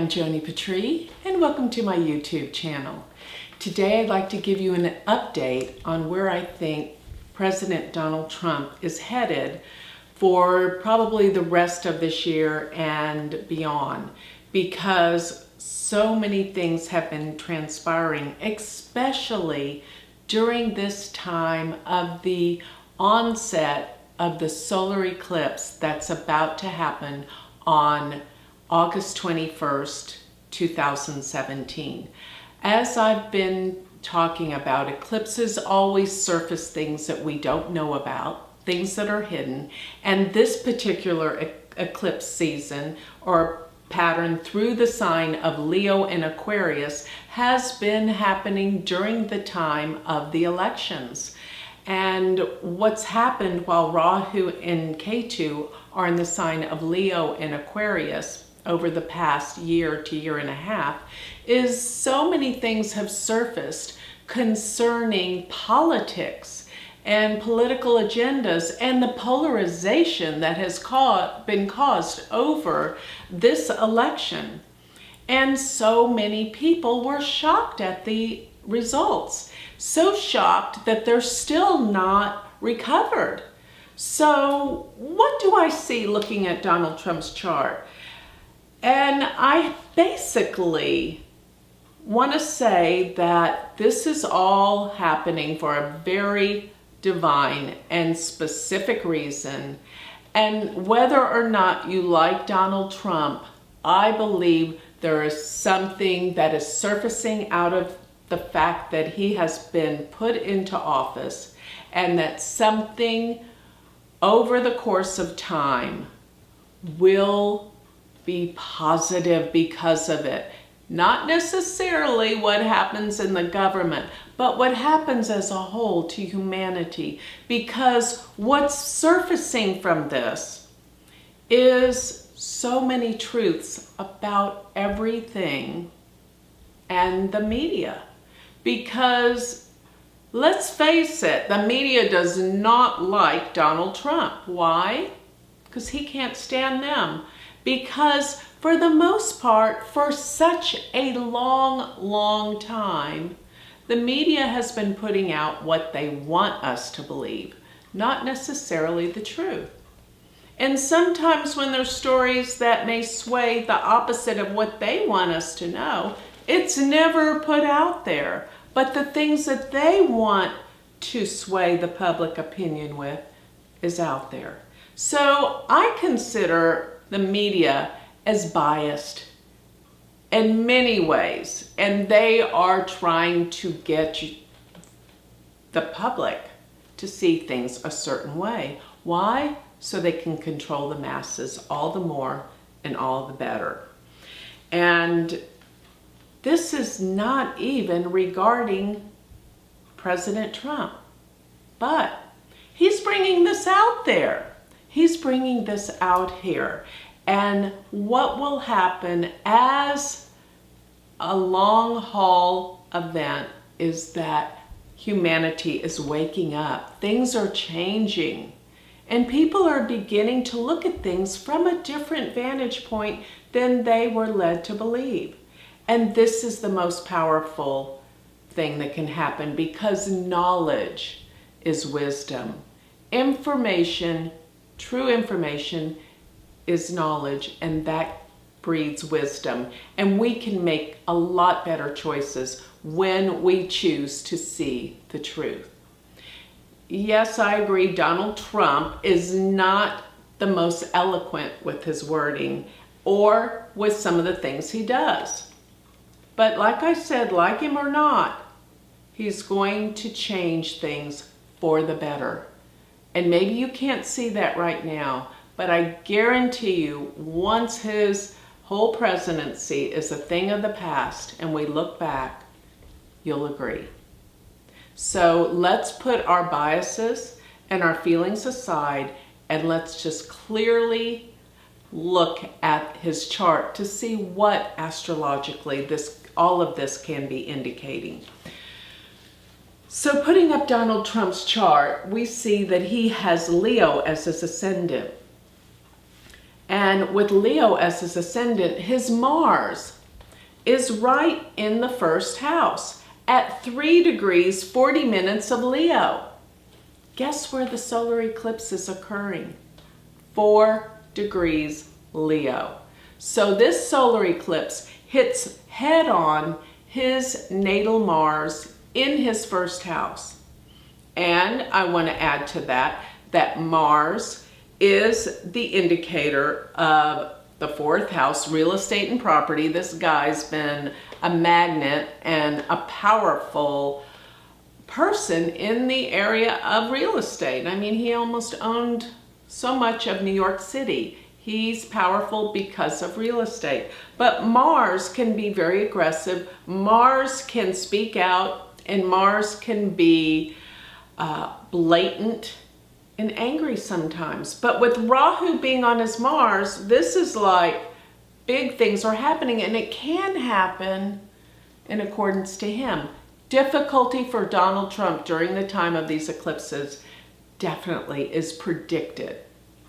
I'm Joni Patry, and welcome to my YouTube channel. Today I'd like to give you an update on where I think President Donald Trump is headed for probably the rest of this year and beyond, because so many things have been transpiring, especially during this time of the onset of the solar eclipse that's about to happen on August 21st, 2017. As I've been talking about, eclipses always surface things that we don't know about, things that are hidden, and this particular eclipse season or pattern through the sign of Leo and Aquarius has been happening during the time of the elections. And what's happened while Rahu and Ketu are in the sign of Leo and Aquarius over the past year to year and a half is so many things have surfaced concerning politics and political agendas and the polarization that has been caused over this election. And so many people were shocked at the results. So shocked that they're still not recovered. So what do I see looking at Donald Trump's chart? And I basically want to say that this is all happening for a very divine and specific reason. And whether or not you like Donald Trump, I believe there is something that is surfacing out of the fact that he has been put into office, and that something over the course of time will be positive because of it. Not necessarily what happens in the government, but what happens as a whole to humanity. Because what's surfacing from this is so many truths about everything and the media. Because let's face it, the media does not like Donald Trump. Why? Because he can't stand them. Because for the most part, for such a long time, the media has been putting out what they want us to believe, not necessarily the truth. And sometimes when there's stories that may sway the opposite of what they want us to know, it's never put out there. But the things that they want to sway the public opinion with is out there. So I consider the media as biased in many ways, and they are trying to get the public to see things a certain way. Why? So they can control the masses all the more and all the better. And this is not even regarding President Trump, but he's bringing this out there. He's bringing this out here. And what will happen as a long haul event is that humanity is waking up. Things are changing. And people are beginning to look at things from a different vantage point than they were led to believe. And this is the most powerful thing that can happen, because knowledge is wisdom. Information, true information, is knowledge, and that breeds wisdom. And we can make a lot better choices when we choose to see the truth. Yes, I agree, Donald Trump is not the most eloquent with his wording or with some of the things he does. But like I said, like him or not, he's going to change things for the better. And maybe you can't see that right now, but I guarantee you, once his whole presidency is a thing of the past and we look back, you'll agree. So let's put our biases and our feelings aside, and let's just clearly look at his chart to see what astrologically all of this can be indicating. So putting up Donald Trump's chart, we see that he has Leo as his ascendant. And with Leo as his ascendant, his Mars is right in the first house at 3 degrees 40 minutes of Leo. Guess where the solar eclipse is occurring? 4 degrees Leo. So this solar eclipse hits head on his natal Mars in his first house. And I want to add to that Mars is the indicator of the 4th house, real estate and property. This guy's been a magnet and a powerful person in the area of real estate. I mean, he almost owned so much of New York City. He's powerful because of real estate. But Mars can be very aggressive. Mars can speak out, and Mars can be blatant and angry sometimes. But with Rahu being on his Mars, this is like big things are happening, and it can happen in accordance to him. Difficulty for Donald Trump during the time of these eclipses definitely is predicted,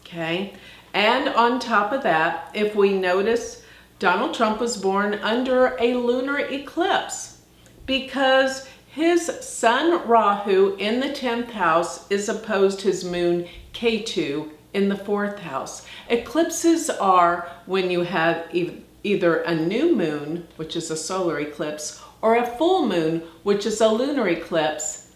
okay? And on top of that, if we notice, Donald Trump was born under a lunar eclipse because his sun Rahu in the 10th house is opposed his moon Ketu in the 4th house. Eclipses are when you have either a new moon, which is a solar eclipse, or a full moon, which is a lunar eclipse,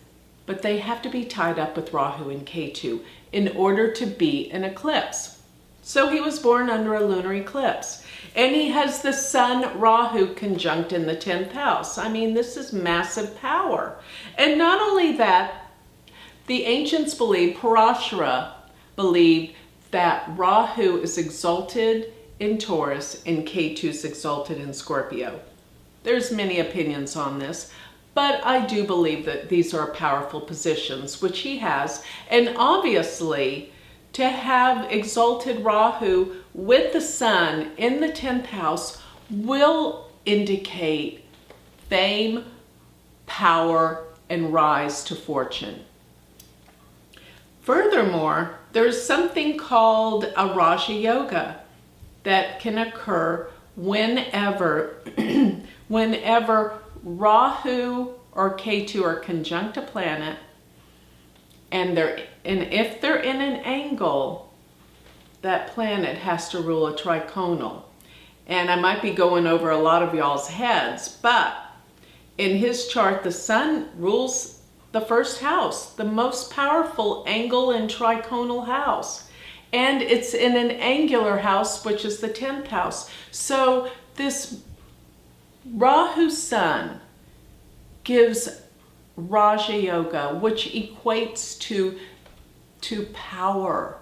but they have to be tied up with Rahu and Ketu in order to be an eclipse. So he was born under a lunar eclipse. And he has the sun Rahu conjunct in the 10th house. I mean, this is massive power. And not only that, the ancients believed, Parashara believed that Rahu is exalted in Taurus and Ketu is exalted in Scorpio. There's many opinions on this, but I do believe that these are powerful positions, which he has. And obviously, to have exalted Rahu with the sun in the 10th house will indicate fame, power, and rise to fortune. Furthermore, there's something called a Raja Yoga that can occur whenever Rahu or Ketu are conjunct a planet, and if they're in an angle, that planet has to rule a triconal. And I might be going over a lot of y'all's heads, but in his chart, the sun rules the first house, the most powerful angle and triconal house. And it's in an angular house, which is the 10th house. So this Rahu sun gives Raja Yoga, which equates to power,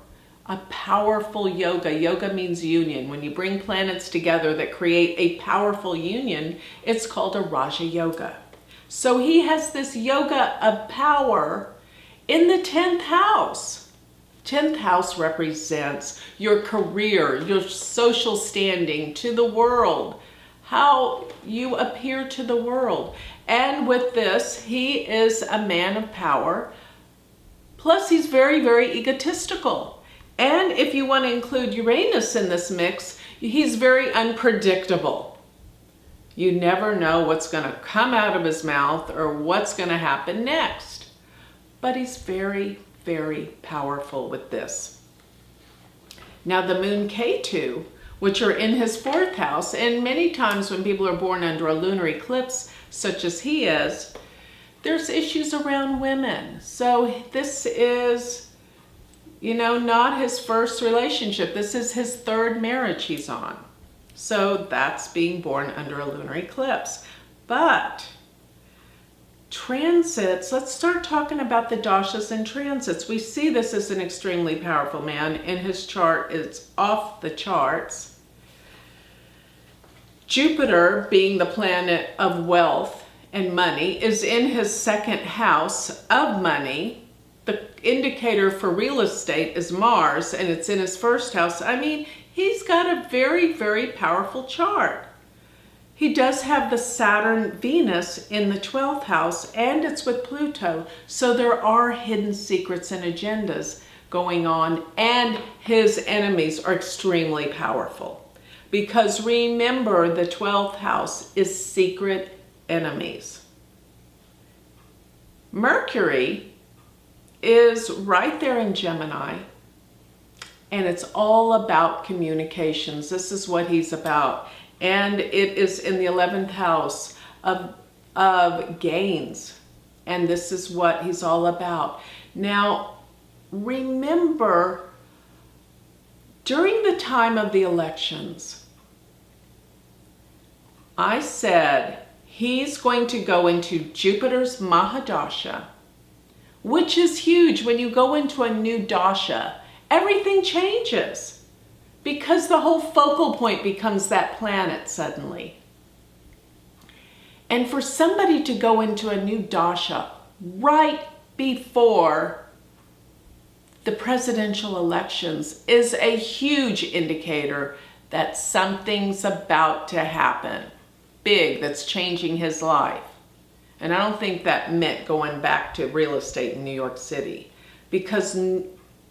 a powerful yoga. Yoga means union. When you bring planets together that create a powerful union, it's called a Raja Yoga. So he has this yoga of power in the 10th house. 10th house represents your career, your social standing to the world, how you appear to the world. And with this, he is a man of power. Plus, he's very, very egotistical. And if you want to include Uranus in this mix, he's very unpredictable. You never know what's going to come out of his mouth or what's going to happen next. But he's very, very powerful with this. Now, the moon Ketu, which are in his 4th house, and many times when people are born under a lunar eclipse, such as he is, there's issues around women. So this is, not his first relationship. This is his 3rd marriage he's on. So that's being born under a lunar eclipse. But transits, let's start talking about the dashas and transits. We see this as an extremely powerful man, and his chart is off the charts. Jupiter, being the planet of wealth and money, is in his 2nd house of money. The indicator for real estate is Mars, and it's in his 1st house. I mean, he's got a very, very powerful chart. He does have the Saturn Venus in the 12th house, and it's with Pluto. So there are hidden secrets and agendas going on, and his enemies are extremely powerful. Because remember, the 12th house is secret enemies. Mercury is right there in Gemini, and it's all about communications. This is what he's about. And it is in the 11th house of gains. And this is what he's all about. Now, remember, during the time of the elections, I said he's going to go into Jupiter's Mahadasha, which is huge. When you go into a new dasha, everything changes because the whole focal point becomes that planet suddenly. And for somebody to go into a new dasha right before the presidential elections is a huge indicator that something's about to happen big that's changing his life. And I don't think that meant going back to real estate in New York City, because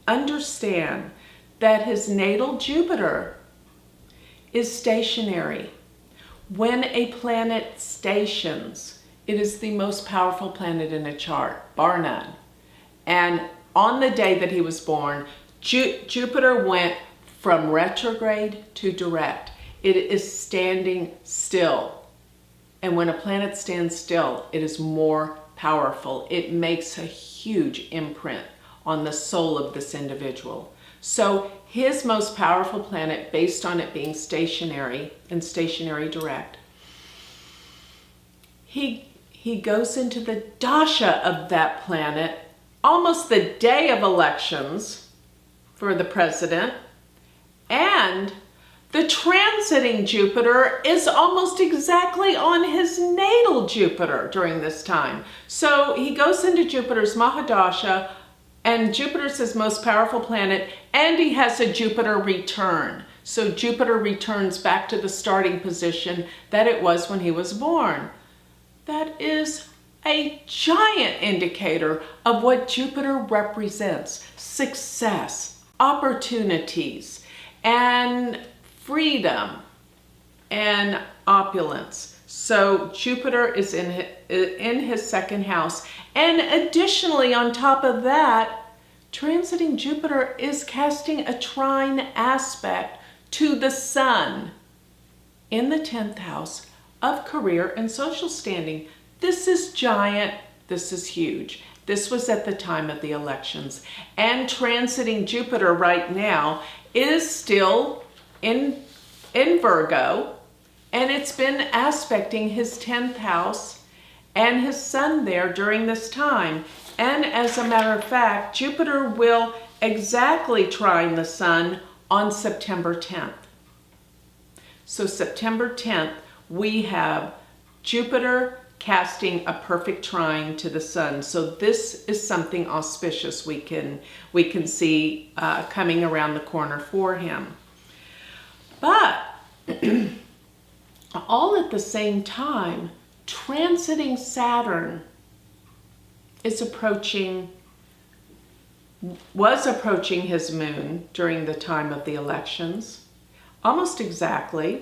understand that his natal Jupiter is stationary. When a planet stations, it is the most powerful planet in a chart, bar none. And on the day that he was born, Jupiter went from retrograde to direct. It is standing still. And when a planet stands still, it is more powerful. It makes a huge imprint on the soul of this individual. So his most powerful planet, based on it being stationary and stationary direct, he goes into the dasha of that planet almost the day of elections for the president, and the transiting Jupiter is almost exactly on his natal Jupiter during this time. So he goes into Jupiter's Mahadasha, and Jupiter's his most powerful planet, and he has a Jupiter return. So Jupiter returns back to the starting position that it was when he was born. That is a giant indicator of what Jupiter represents: success, opportunities, and freedom and opulence. So Jupiter is in his second house. And additionally, on top of that, transiting Jupiter is casting a trine aspect to the Sun in the 10th house of career and social standing. This is giant. This is huge. This was at the time of the elections. And transiting Jupiter right now is still in Virgo, and it's been aspecting his 10th house and his Sun there during this time. And as a matter of fact, Jupiter will exactly trine the Sun on September 10th. So September 10th, we have Jupiter casting a perfect trine to the Sun. So this is something auspicious we can see coming around the corner for him. But all at the same time, transiting Saturn was approaching his moon during the time of the elections, almost exactly.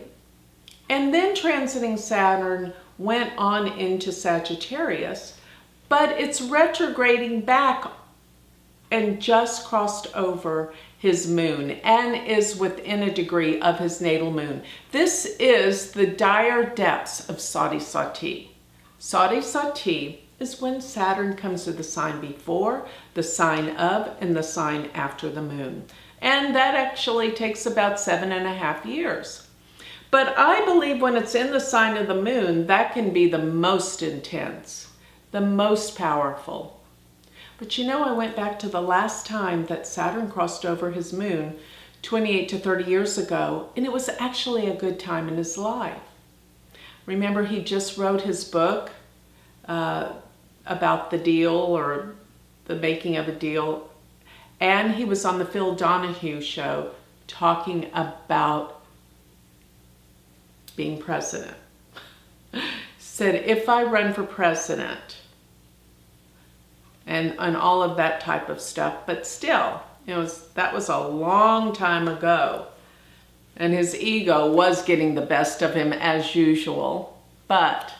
And then transiting Saturn went on into Sagittarius, but it's retrograding back and just crossed over his moon and is within a degree of his natal moon. This is the dire depths of Sati Sati. Sati Sati is when Saturn comes to the sign before, the sign of, and the sign after the moon. And that actually takes about 7.5 years. But I believe when it's in the sign of the moon, that can be the most intense, the most powerful. But you know, I went back to the last time that Saturn crossed over his moon, 28 to 30 years ago, and it was actually a good time in his life. Remember, he just wrote his book about the deal, or the making of a deal, and he was on the Phil Donahue show talking about being president. Said, if I run for president, and all of that type of stuff, but still, that was a long time ago. and his ego was getting the best of him as usual. But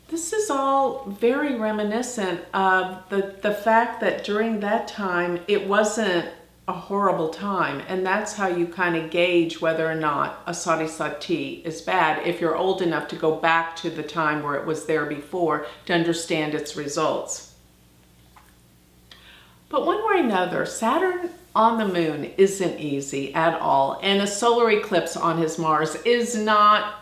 this is all very reminiscent of the fact that during that time, it wasn't a horrible time. And that's how you kind of gauge whether or not a sati sati is bad, if you're old enough to go back to the time where it was there before to understand its results. But one way or another, Saturn on the moon isn't easy at all. And a solar eclipse on his Mars is not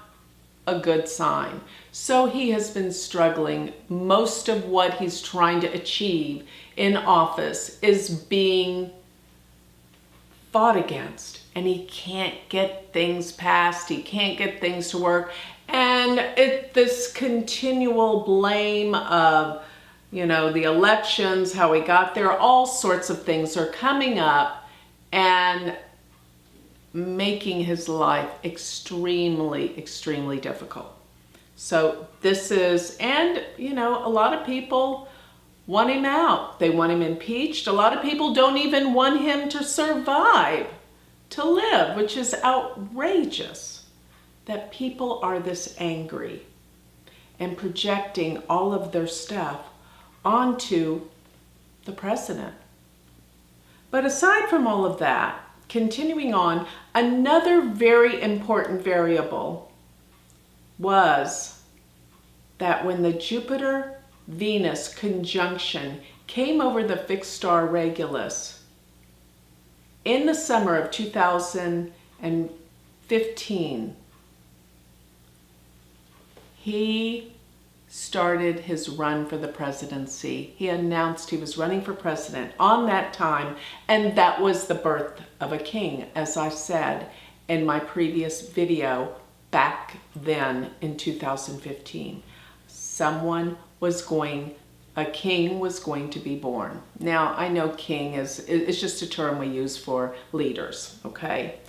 a good sign. So he has been struggling. Most of what he's trying to achieve in office is being fought against, and he can't get things passed. He can't get things to work. And this continual blame of, the elections, how he got there, all sorts of things are coming up and making his life extremely, extremely difficult. So this is, and a lot of people want him out. They want him impeached. A lot of people don't even want him to survive, to live, which is outrageous that people are this angry and projecting all of their stuff onto the president. But aside from all of that, continuing on, another very important variable was that when the Jupiter-Venus conjunction came over the fixed star Regulus in the summer of 2015, he started his run for the presidency. He announced he was running for president on that time, and that was the birth of a king, as I said in my previous video back then in 2015. A king was going to be born. Now, I know king is just a term we use for leaders, okay?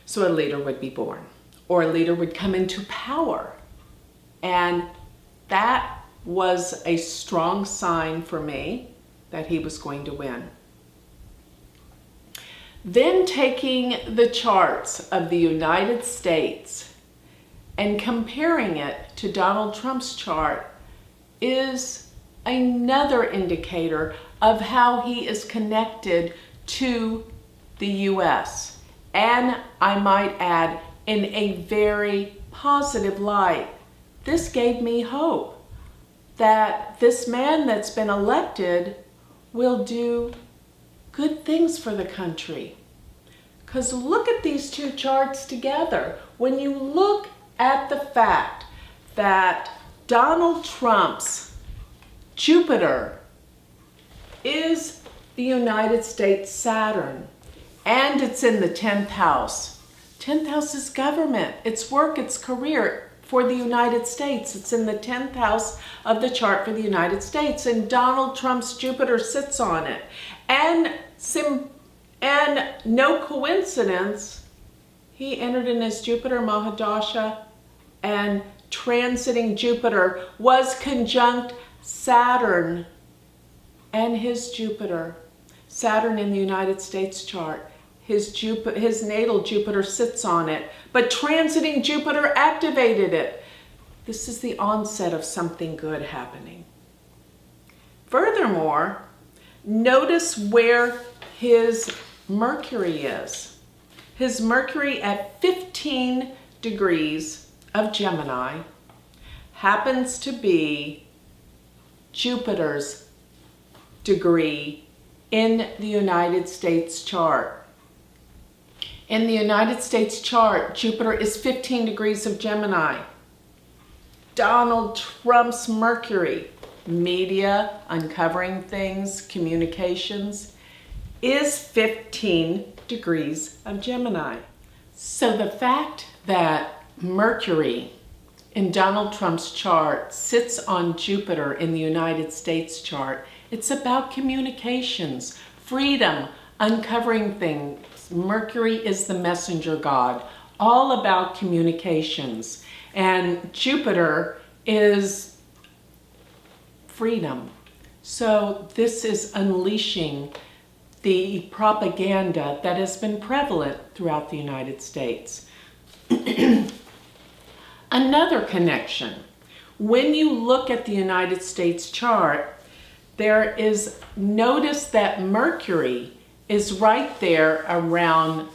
So a leader would be born, or a leader would come into power. And that was a strong sign for me that he was going to win. Then taking the charts of the United States and comparing it to Donald Trump's chart is another indicator of how he is connected to the US. And I might add, in a very positive light. This gave me hope that this man that's been elected will do good things for the country. Because look at these two charts together. When you look at the fact that Donald Trump's Jupiter is the United States Saturn, and it's in the 10th house. 10th house is government, it's work, it's career for the United States. It's in the 10th house of the chart for the United States, and Donald Trump's Jupiter sits on it. And no coincidence, he entered in his Jupiter Mahadasha, and transiting Jupiter was conjunct Saturn and his Jupiter. Saturn in the United States chart. His natal Jupiter sits on it, but transiting Jupiter activated it. This is the onset of something good happening. Furthermore, notice where his Mercury is. His Mercury at 15 degrees of Gemini happens to be Jupiter's degree in the United States chart. In the United States chart, Jupiter is 15 degrees of Gemini. Donald Trump's Mercury, media, uncovering things, communications, is 15 degrees of Gemini. So the fact that Mercury in Donald Trump's chart sits on Jupiter in the United States chart, it's about communications, freedom, uncovering things. Mercury is the messenger god, all about communications. And Jupiter is freedom. So this is unleashing the propaganda that has been prevalent throughout the United States. Another connection. When you look at the United States chart, notice that Mercury is right there around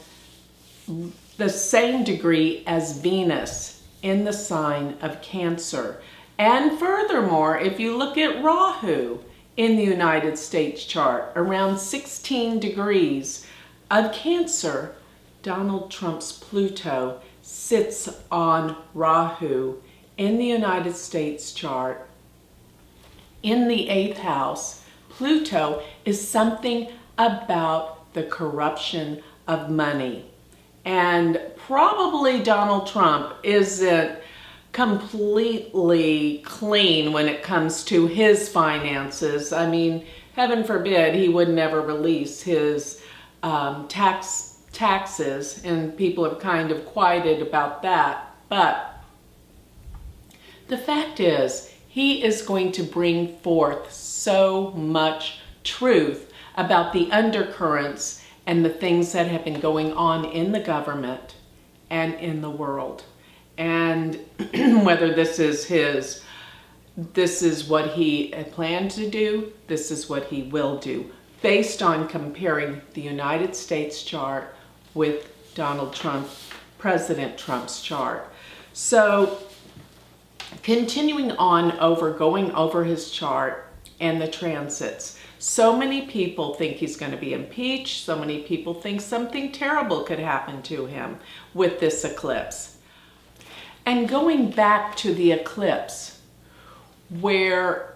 the same degree as Venus in the sign of Cancer. And furthermore, if you look at Rahu in the United States chart, around 16 degrees of Cancer, Donald Trump's Pluto sits on Rahu in the United States chart. In the 8th house, Pluto is something about the corruption of money. And probably Donald Trump isn't completely clean when it comes to his finances. I mean, heaven forbid he would never release his taxes, and people have kind of quieted about that. But the fact is, he is going to bring forth so much truth about the undercurrents and the things that have been going on in the government and in the world. And whether this is what he had planned to do, this is what he will do, based on comparing the United States chart with President Trump's chart. So continuing on going over his chart and the transits. So many people think he's going to be impeached. So many people think something terrible could happen to him with this eclipse. And going back to the eclipse, where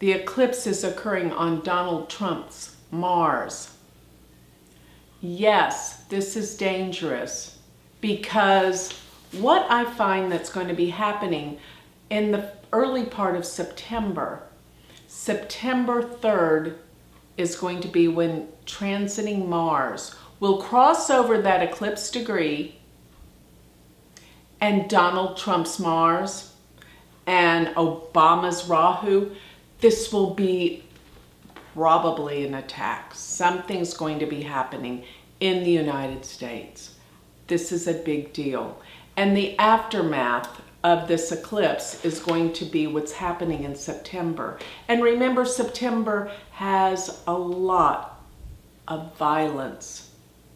the eclipse is occurring on Donald Trump's Mars. Yes, this is dangerous, because what I find that's going to be happening in the early part of September 3rd is going to be when transiting Mars will cross over that eclipse degree, and Donald Trump's Mars and Obama's Rahu. This will be probably an attack. Something's going to be happening in the United States. This is a big deal. And the aftermath of this eclipse is going to be what's happening in September. And remember, September has a lot of violence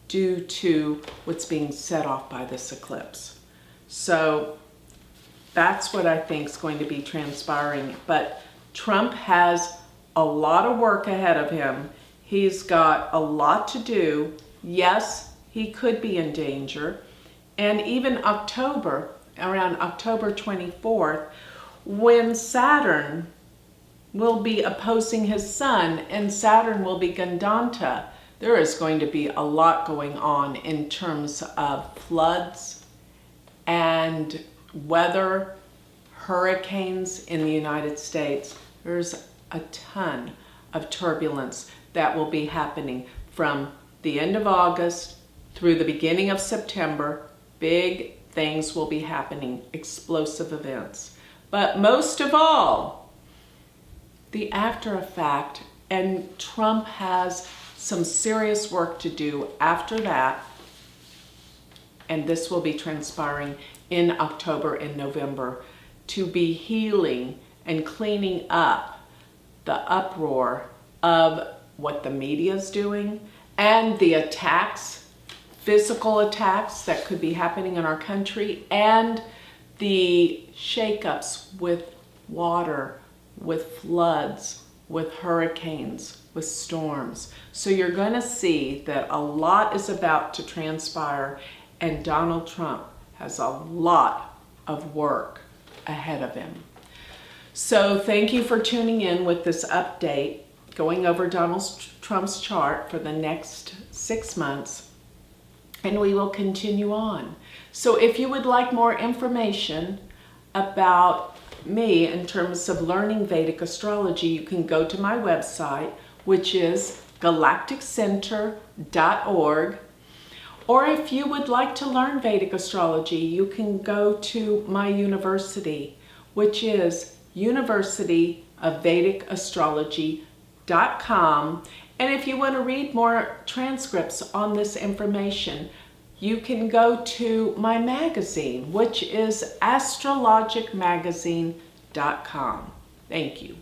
due to what's being set off by this eclipse. So that's what I think is going to be transpiring. But Trump has a lot of work ahead of him. He's got a lot to do. Yes, he could be in danger. And even October, around October 24th, when Saturn will be opposing his sun and Saturn will be Gandanta, there is going to be a lot going on in terms of floods and weather, hurricanes in the United States. There's a ton of turbulence that will be happening from the end of August through the beginning of September. Big things will be happening, explosive events. But most of all, the after effect, and Trump has some serious work to do after that, and this will be transpiring in October and November, to be healing and cleaning up the uproar of what the media is doing and the attacks, physical attacks that could be happening in our country, and the shakeups with water, with floods, with hurricanes, with storms. So you're going to see that a lot is about to transpire, and Donald Trump has a lot of work ahead of him. So thank you for tuning in with this update, going over Donald Trump's chart for the next 6 months, and we will continue on. So if you would like more information about me in terms of learning Vedic astrology, you can go to my website, which is galacticcenter.org. Or if you would like to learn Vedic astrology, you can go to my university, which is University of Vedic Astrology.com, And if you want to read more transcripts on this information, you can go to my magazine, which is astrologicmagazine.com. Thank you.